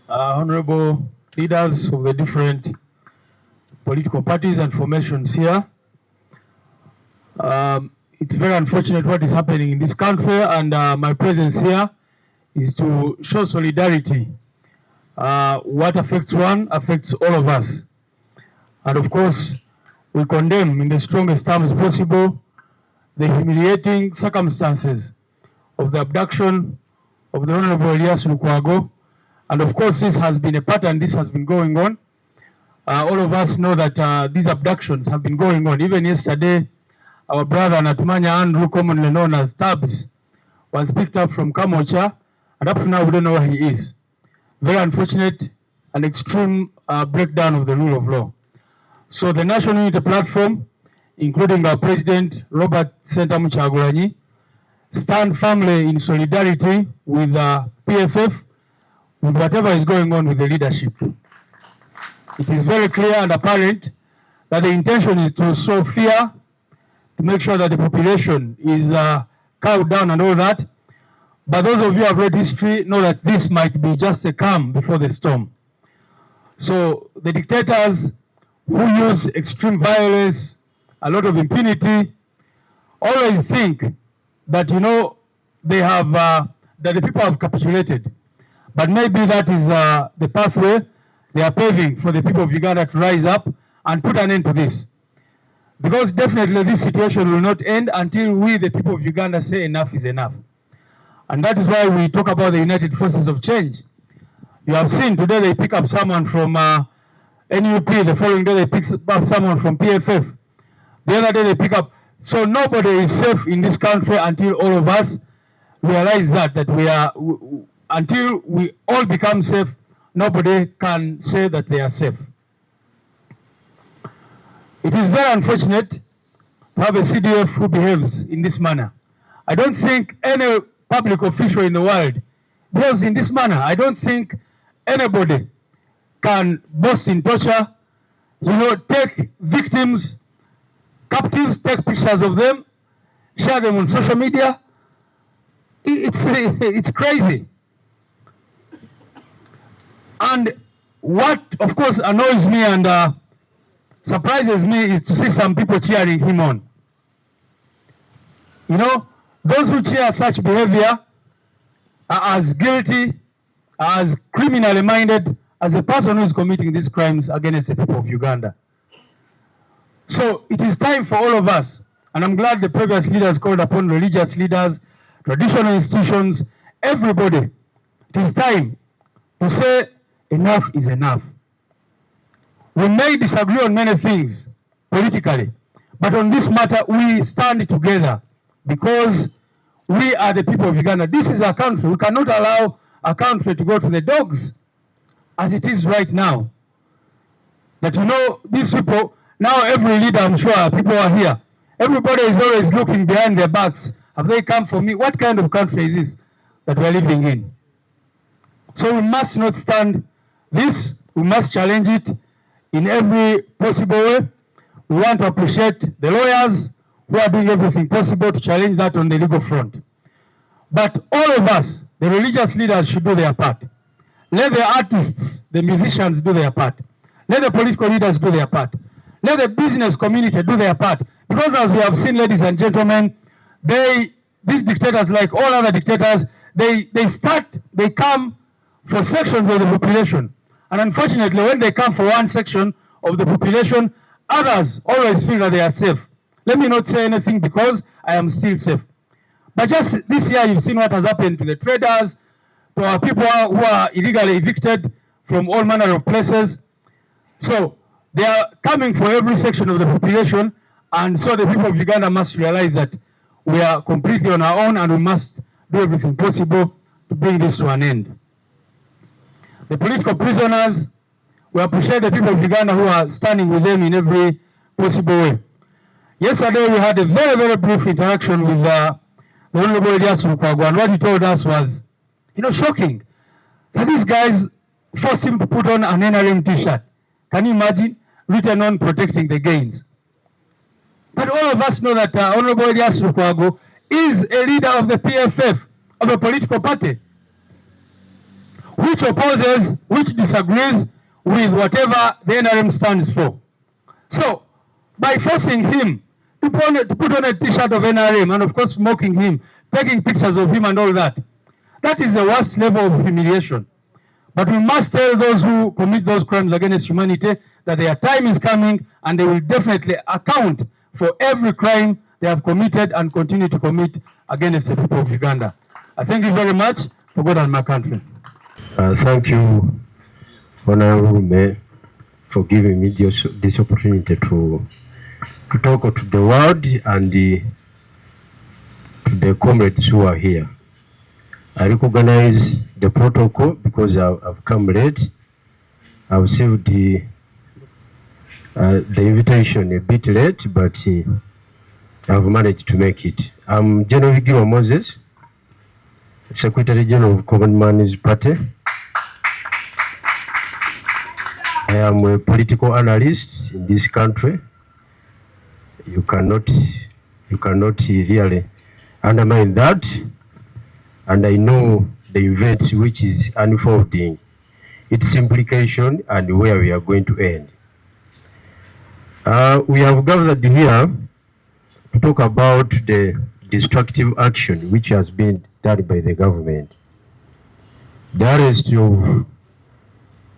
honorable leaders of the different political parties and formations here. It's very unfortunate what is happening in this country, and my presence here is to show solidarity. What affects one affects all of us. And of course, we condemn in the strongest terms possible the humiliating circumstances of the abduction of the Honorable Elias Lukwago. And of course, this has been a pattern, this has been going on. All of us know that these abductions have been going on. Even yesterday, our brother Natumanya Andrew, commonly known as Tabs, was picked up from Kamocha, and up to now we don't know where he is. Very unfortunate and extreme breakdown of the rule of law. So the National Unity Platform, including our President Robert Sentamu Kyagulanyi, stand firmly in solidarity with PFF, with whatever is going on with the leadership. It is very clear and apparent that the intention is to sow fear, to make sure that the population is cowed down and all that. But those of you who have read history know that this might be just a calm before the storm. So the dictators who use extreme violence, a lot of impunity, always think that, you know, they have, that the people have capitulated. But maybe that is the pathway they are paving for the people of Uganda to rise up and put an end to this. Because definitely this situation will not end until we, the people of Uganda, say enough is enough. And that is why we talk about the United Forces of Change. You have seen today they pick up someone from NUP, the following day they pick up someone from PFF. The other day they pick up. So nobody is safe in this country until all of us realize that we are, until we all become safe, nobody can say that they are safe. It is very unfortunate to have a CDF who behaves in this manner. I don't think any public official in the world behaves in this manner. I don't think anybody can boast in torture, you know, take victims, captives, take pictures of them, share them on social media. It's crazy. And what, of course, annoys me and surprises me is to see some people cheering him on. You know, those who cheer such behavior are as guilty, as criminally minded as a person who is committing these crimes against the people of Uganda. So it is time for all of us, and I'm glad the previous leaders called upon religious leaders, traditional institutions, everybody. It is time to say enough is enough. We may disagree on many things politically, but on this matter we stand together because we are the people of Uganda. This is our country. We cannot allow our country to go to the dogs as it is right now. But you know, these people, now every leader, I'm sure people are here. Everybody is always looking behind their backs. Have they come for me? What kind of country is this that we're living in? So we must not stand this. We must challenge it in every possible way. We want to appreciate the lawyers who are doing everything possible to challenge that on the legal front. But all of us, the religious leaders, should do their part. Let the artists, the musicians do their part. Let the political leaders do their part. Let the business community do their part. Because as we have seen, ladies and gentlemen, these dictators, like all other dictators, they come for sections of the population. And unfortunately, when they come for one section of the population, others always feel that they are safe. Let me not say anything because I am still safe. But just this year, you've seen what has happened to the traders, to our people who are illegally evicted from all manner of places. So they are coming for every section of the population. And so the people of Uganda must realize that we are completely on our own and we must do everything possible to bring this to an end. The political prisoners, we appreciate the people of Uganda who are standing with them in every possible way. Yesterday we had a very, very brief interaction with the Honorable Elias Lukwago, and what he told us was, you know, shocking. That these guys forced him to put on an NRM t-shirt. Can you imagine? Written on protecting the gains. But all of us know that Honorable Elias Lukwago is a leader of the PFF, of a political party. which opposes, which disagrees with whatever the NRM stands for. So, by forcing him to put on a t-shirt of NRM and of course mocking him, taking pictures of him and all that, that is the worst level of humiliation. But we must tell those who commit those crimes against humanity that their time is coming and they will definitely account for every crime they have committed and continue to commit against the people of Uganda. I thank you very much for God and my country. Thank you, Honorable Mayor, for giving me this opportunity to talk to the world and to the comrades who are here. I recognize the protocol because I've come late. I received the invitation a bit late, but I've managed to make it. I'm General Bigirwa Moses, Secretary General of Common Man's Party. I am a political analyst in this country. You cannot really undermine that. And I know the event which is unfolding, its implication and where we are going to end. We have gathered here to talk about the destructive action which has been done by the government. The arrest of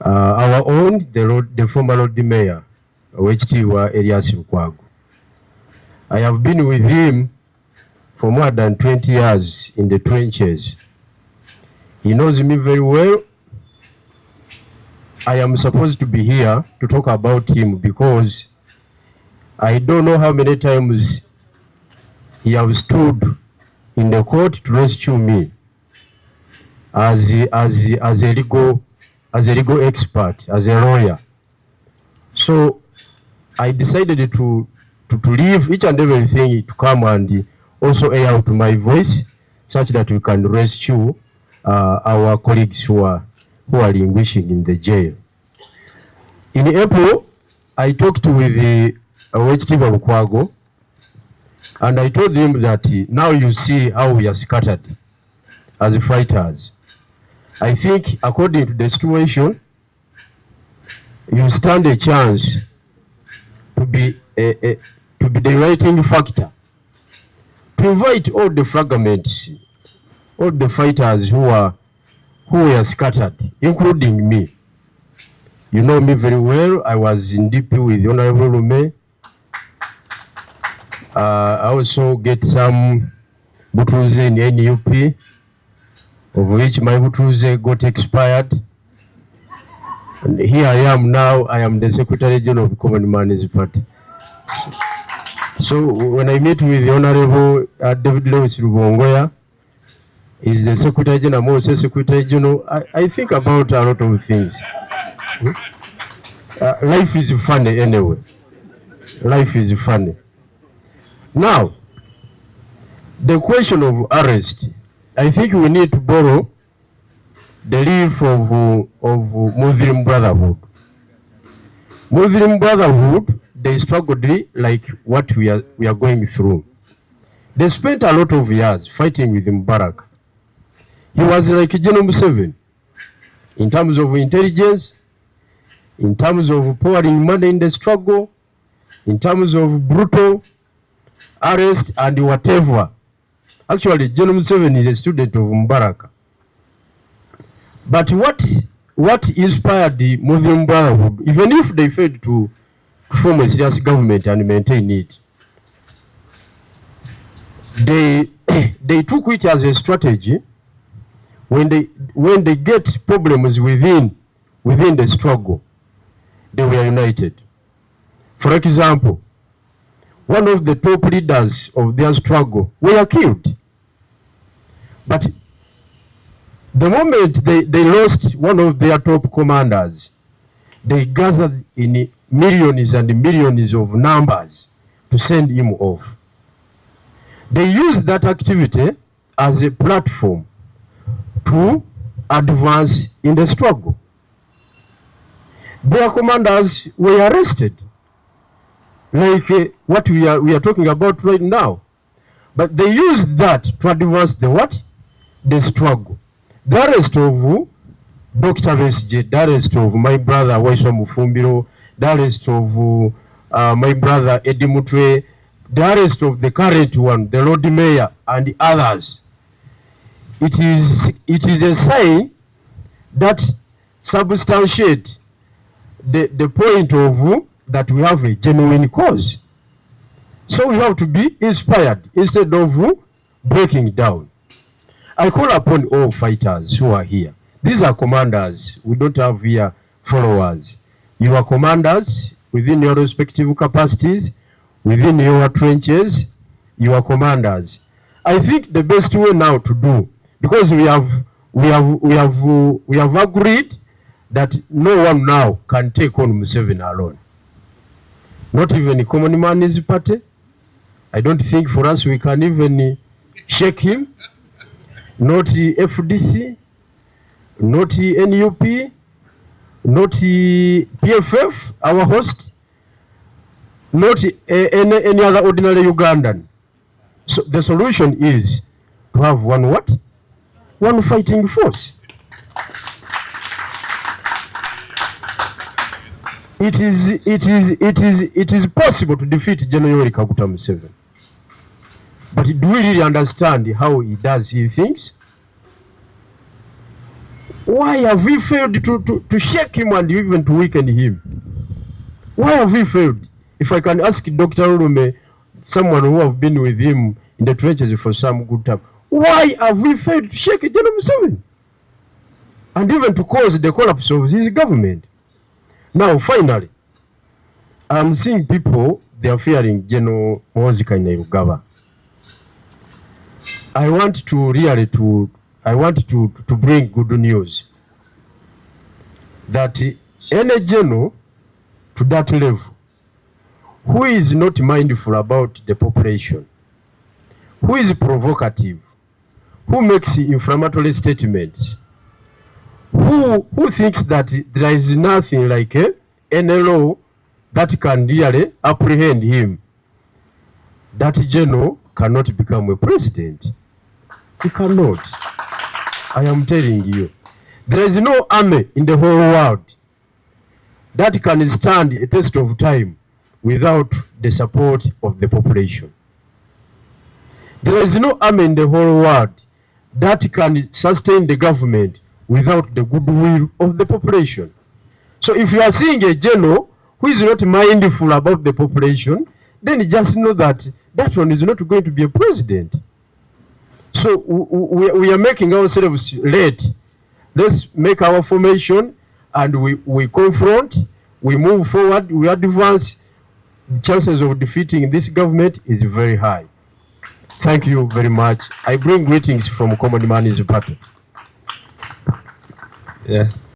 our own, the former Lord Mayor, Elias Lukwago. I have been with him for more than 20 years in the trenches. He knows me very well. I am supposed to be here to talk about him because I don't know how many times he has stood in the court to rescue me as a legal expert, as a lawyer. So I decided to leave each and everything to come and also air out my voice such that we can rescue our colleagues who are languishing in the jail. In April, I talked with the Lukwago and I told him that now you see how we are scattered as fighters. I think according to the situation, you stand a chance to be the writing factor, to invite all the fragments, all the fighters who were scattered, including me. You know me very well. I was in DP with the Honorable Mayor. I also get some Butuze in NUP, of which my Butuze got expired. And here I am now. I am the Secretary General of the Common Man's Party. So when I meet with the Honorable David Lewis Lubongoya, he's the Secretary General, I'm also Secretary General, I think about a lot of things. Life is funny anyway. Life is funny. Now, the question of arrest, I think we need to borrow the leaf of Muslim Brotherhood. Muslim Brotherhood, they struggled like what we are going through. They spent a lot of years fighting with Mubarak. He was like General Museveni in terms of intelligence, in terms of pouring money in the struggle, in terms of brutal arrest and whatever. Actually, General Museveni is a student of Mubarak. But what inspired the Muslim Brotherhood, even if they failed to form a serious government and maintain it, they took it as a strategy. When they get problems within the struggle, they were united. For example, one of the top leaders of their struggle were killed. But the moment they lost one of their top commanders, they gathered in millions and millions of numbers to send him off. They used that activity as a platform to advance in the struggle. Their commanders were arrested, like what we are talking about right now. But they used that to advance the what? The struggle. The arrest of Dr. Besje, the arrest of my brother Waiso Mufumbiro, the arrest of my brother Eddie Mutwe, the arrest of the current one, the Lord Mayor, and others. It is a sign that substantiate the point of that we have a genuine cause. So we have to be inspired instead of breaking down. I call upon all fighters who are here. These are commanders. We don't have here followers. You are commanders within your respective capacities, within your trenches. You are commanders. I think the best way now to do, because we have agreed that no one now can take on Museveni alone. Not even the Common Man's Party. I don't think for us we can even shake him. Not the FDC, not the NUP, not the PFF, our host, not any other ordinary Ugandan. So the solution is to have one what? One fighting force. It is possible to defeat General Kaguta Museveni. But do we really understand how he does his things? Why have we failed to shake him and even to weaken him? Why have we failed? If I can ask Dr. Olume, someone who have been with him in the trenches for some good time, why have we failed to shake General Museveni? And even to cause the collapse of his government? Now, finally, I'm seeing people, they are fearing General Mwozika in Uganda. I want to bring good news that any general to that level who is not mindful about the population, who is provocative, who makes inflammatory statements, who thinks that there is nothing like any law that can really apprehend him, that general cannot become a president. He cannot. I am telling you. There is no army in the whole world that can stand a test of time without the support of the population. There is no army in the whole world that can sustain the government without the goodwill of the population. So if you are seeing a general who is not mindful about the population, then just know that that one is not going to be a president. So we are making ourselves late. Let's make our formation and we confront, we move forward, we advance. The chances of defeating this government is very high. Thank you very much. I bring greetings from Common Man's Party. Yeah.